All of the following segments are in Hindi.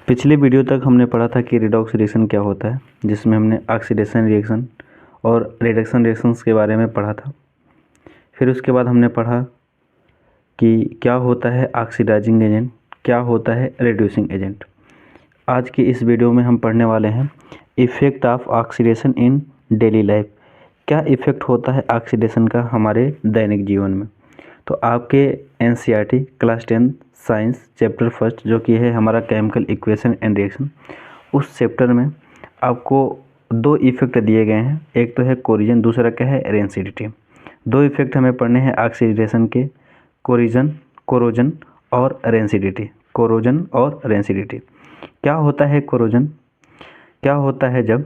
पिछले वीडियो तक हमने पढ़ा था कि रिडॉक्स रिएक्शन क्या होता है, जिसमें हमने ऑक्सीडेशन रिएक्शन और रिडक्शन रिएक्शंस के बारे में पढ़ा था। फिर उसके बाद हमने पढ़ा कि क्या होता है ऑक्सीडाइजिंग एजेंट, क्या होता है रिड्यूसिंग एजेंट। आज की इस वीडियो में हम पढ़ने वाले हैं effect of oxidation in daily life. क्या इफ़ेक्ट होता है ऑक्सीडेशन का हमारे दैनिक जीवन में। तो आपके NCERT class 10 science chapter first, जो कि है हमारा केमिकल इक्वेशन एंड रिएक्शन, उस चैप्टर में आपको दो इफ़ेक्ट दिए गए हैं। एक तो है कोरिजन, दूसरा क्या है रेंसिडिटी। दो इफ़ेक्ट हमें पढ़ने हैं ऑक्सीडेशन के, कोरोजन और रेंसिडिटी। कोरोजन और रेंसिडिटी। क्या होता है कोरोजन? क्या होता है जब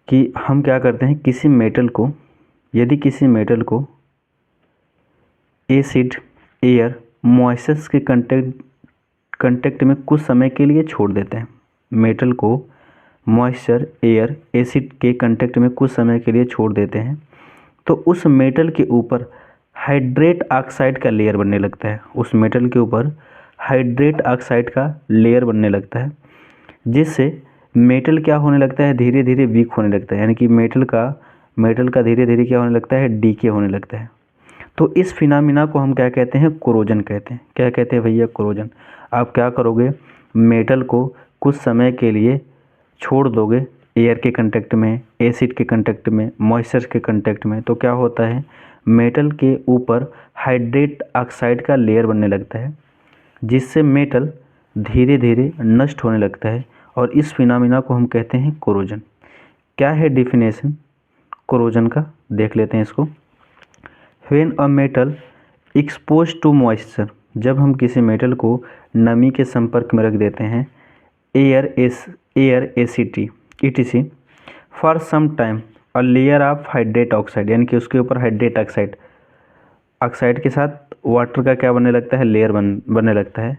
कि हम क्या करते हैं, किसी मेटल को, यदि किसी मेटल को एसिड, एयर, मॉइस्चर के कंटेक्ट में कुछ समय के लिए छोड़ देते हैं। मेटल को मॉइस्चर, एयर, एसिड के कंटेक्ट में कुछ समय के लिए छोड़ देते हैं तो उस मेटल के ऊपर हाइड्रेट ऑक्साइड का लेयर बनने लगता है। उस मेटल के ऊपर हाइड्रेट ऑक्साइड का लेयर बनने लगता है, जिससे मेटल क्या होने लगता है, धीरे धीरे वीक होने लगता है। यानी कि मेटल का धीरे धीरे क्या होने लगता है, डीके होने लगता है। तो इस फिनोमिना को हम क्या कहते हैं, कोरोजन कहते हैं। क्या कहते हैं भैया, कोरोजन। आप क्या करोगे, मेटल को कुछ समय के लिए छोड़ दोगे एयर के कंटेक्ट में, एसिड के कंटेक्ट में, मॉइस्चर के कंटेक्ट में, तो क्या होता है, मेटल के ऊपर हाइड्रेट ऑक्साइड का लेयर बनने लगता है, जिससे मेटल धीरे धीरे नष्ट होने लगता है। और इस फिनोमिना को हम कहते हैं कोरोजन। क्या है डेफिनेशन कोरोजन का, देख लेते हैं इसको। When a metal expose to moisture, जब हम किसी मेटल को नमी के संपर्क में रख देते हैं, air, acid, etc, for some time a layer of hydrate oxide, यानी कि उसके ऊपर हाइड्रेट ऑक्साइड के साथ वाटर का क्या बनने लगता है, लेयर बनने लगता है।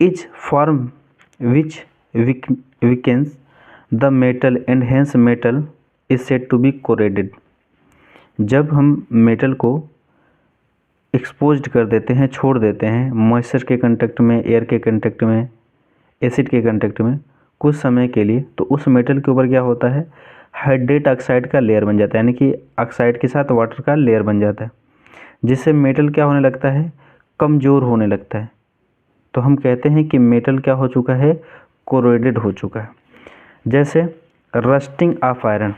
Each form which weakens the metal and hence metal is said to be corroded. जब हम मेटल को एक्सपोज्ड कर देते हैं, छोड़ देते हैं मॉइस्चर के कंटेक्ट में, एयर के कंटेक्ट में, एसिड के कंटेक्ट में कुछ समय के लिए, तो उस मेटल के ऊपर क्या होता है, हाइड्रेट ऑक्साइड का लेयर बन जाता है। यानी कि ऑक्साइड के साथ वाटर का लेयर बन जाता है, जिससे मेटल क्या होने लगता है, कमज़ोर होने लगता है। तो हम कहते हैं कि मेटल क्या हो चुका है, कोरोडेड हो चुका है। जैसे रस्टिंग ऑफ आयरन,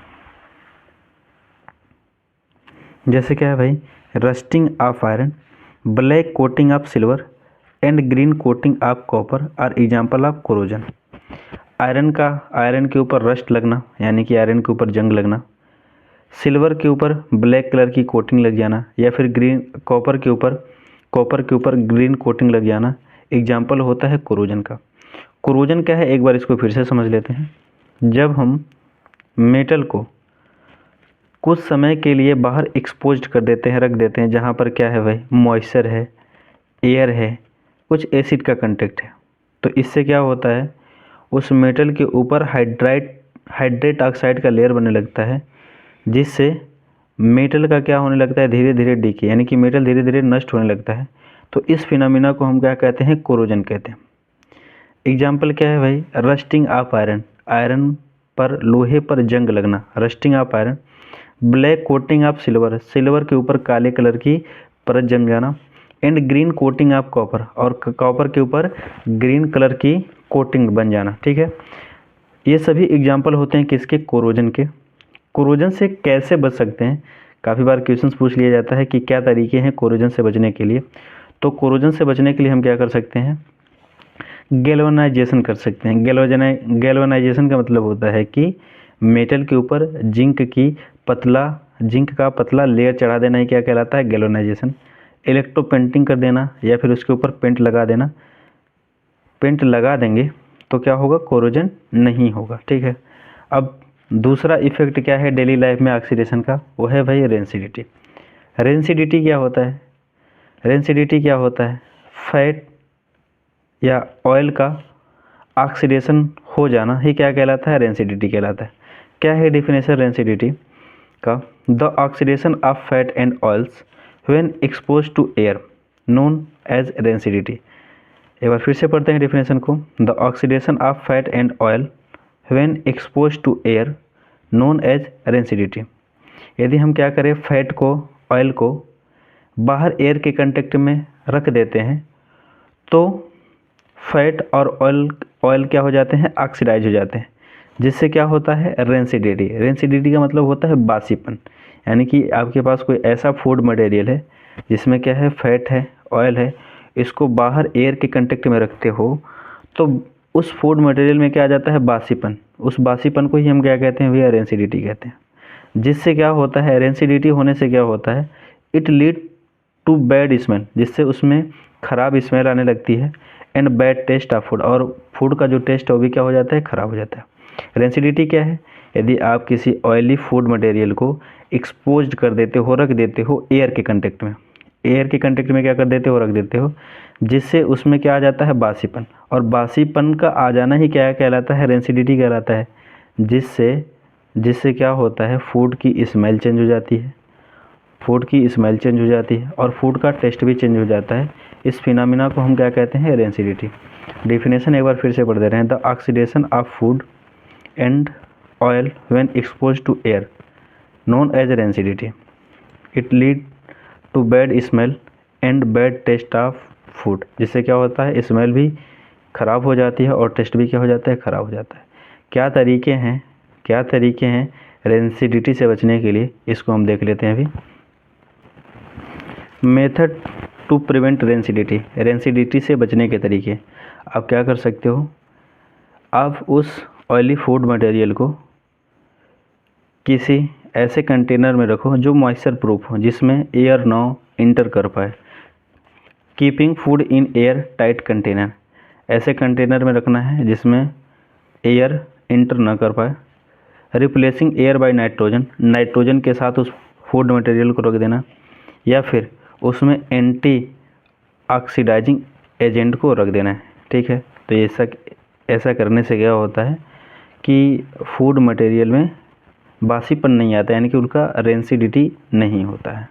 जैसे क्या है भाई, rusting of iron, black coating of silver and green coating of copper are example of corrosion. Iron के ऊपर रस्ट लगना, यानी कि आयरन के ऊपर जंग लगना, सिल्वर के ऊपर ब्लैक कलर की कोटिंग लग जाना, या फिर कॉपर के ऊपर ग्रीन कोटिंग लग जाना, एग्जाम्पल होता है कोरोजन का। कोरोजन क्या है, एक बार इसको फिर से समझ लेते हैं। जब हम मेटल को कुछ समय के लिए बाहर एक्सपोज्ड कर देते हैं, रख देते हैं, जहाँ पर क्या है भाई, मॉइस्चर है, एयर है, कुछ एसिड का कंटेक्ट है, तो इससे क्या होता है, उस मेटल के ऊपर हाइड्रेट ऑक्साइड का लेयर बनने लगता है, जिससे मेटल का क्या होने लगता है, धीरे धीरे डीके, यानी कि मेटल धीरे धीरे नष्ट होने लगता है। तो इस फिनोमिना को हम क्या कहते हैं, कोरोजन कहते हैं। एग्जाम्पल क्या है भाई, रस्टिंग ऑफ आयरन, आयरन पर, लोहे पर जंग लगना, rusting of iron. Black coating of silver, silver के ऊपर काले कलर की परत जम जाना। And green coating of copper, और कॉपर के ऊपर ग्रीन कलर की कोटिंग बन जाना। ठीक है, ये सभी एग्जाम्पल होते हैं किसके, कोरोजन के। कोरोजन से कैसे बच सकते हैं, काफ़ी बार क्वेश्चंस पूछ लिया जाता है कि क्या तरीके हैं कोरोजन से बचने के लिए। तो कोरोजन से बचने के लिए हम क्या कर सकते हैं, गैल्वेनाइजेशन कर सकते हैं। गैल्वेनाइजेशन का मतलब होता है कि मेटल के ऊपर जिंक का पतला लेयर चढ़ा देना ही क्या कहलाता है, गैल्वेनाइजेशन। इलेक्ट्रो पेंटिंग कर देना, या फिर उसके ऊपर पेंट लगा देना। पेंट लगा देंगे तो क्या होगा, कोरोजन नहीं होगा। ठीक है, अब दूसरा इफेक्ट क्या है डेली लाइफ में ऑक्सीडेशन का, वो है भाई रेंसिडिटी। रेंसिडिटी क्या होता है, रेंसिडिटी क्या होता है, फैट या ऑयल का ऑक्सीडेशन हो जाना ही क्या कहलाता है, रेंसिडिटी कहलाता है। क्या है डेफिनेशन रेंसिडिटी का, the oxidation of fat and oils when expose to air known as rancidity. एक बार फिर से पढ़ते हैं डेफिनेशन को। The oxidation of fat and oil when expose to air known as rancidity. यदि हम क्या करें, फैट को, ऑयल को बाहर एयर के कंटेक्ट में रख देते हैं तो फैट और ऑयल क्या हो जाते हैं, ऑक्सीडाइज हो जाते हैं, जिससे क्या होता है, रेंसिडिटी। रेंसिडिटी का मतलब होता है बासीपन। यानी कि आपके पास कोई ऐसा फूड मटेरियल है जिसमें क्या है, फैट है, ऑयल है, इसको बाहर एयर के कंटेक्ट में रखते हो तो उस फूड मटेरियल में क्या आ जाता है, बासीपन। उस बासीपन को ही हम क्या कहते हैं भैया, रेंसिडिटी कहते हैं। जिससे क्या होता है, रेंसिडिटी होने से क्या होता है, it lead to bad smell, जिससे उसमें ख़राब स्मेल आने लगती है, and bad taste of food, और फूड का जो टेस्ट है वो भी क्या हो जाता है, ख़राब हो जाता है। रेंसिडिटी क्या है, यदि आप किसी ऑयली फूड मटेरियल को एक्सपोज्ड कर देते हो, रख देते हो एयर के कंटेक्ट में, एयर के कंटेक्ट में क्या कर देते हो, रख देते हो, जिससे उसमें क्या आ जाता है, बासीपन। और बासीपन का आ जाना ही क्या कहलाता है, रेंसिडिटी कहलाता है। जिससे क्या होता है, फूड की स्मेल चेंज हो जाती है, फूड की स्मेल चेंज हो जाती है और फूड का टेस्ट भी चेंज हो जाता है। इस फिनोमिना को हम क्या कहते हैं, रेंसिडिटी। डेफिनेशन एक बार फिर से पढ़ दे रहे हैं। The oxidation of food and oil when expose to air known as rancidity, it lead to bad smell and bad taste of food. जिससे क्या होता है, स्मेल भी ख़राब हो जाती है और टेस्ट भी क्या हो जाता है, ख़राब हो जाता है। क्या तरीके हैं रेंसिडिटी से बचने के लिए, इसको हम देख लेते हैं अभी। Method to prevent rancidity, rancidity से बचने के तरीके। आप क्या कर सकते हो, आप उस ऑयली फूड मटेरियल को किसी ऐसे कंटेनर में रखो जो मॉइस्चर प्रूफ हो, जिसमें एयर ना इंटर कर पाए। Keeping food in air tight container, ऐसे कंटेनर में रखना है जिसमें एयर इंटर ना कर पाए। Replacing air by nitrogen, nitrogen के साथ उस फूड मटेरियल को रख देना, या फिर उसमें एंटी ऑक्सीडाइजिंग एजेंट को रख देना है। ठीक है, तो ऐसा करने से क्या होता है कि फूड मटेरियल में बासीपन नहीं आता, यानी कि उनका रेंसिडिटी नहीं होता है।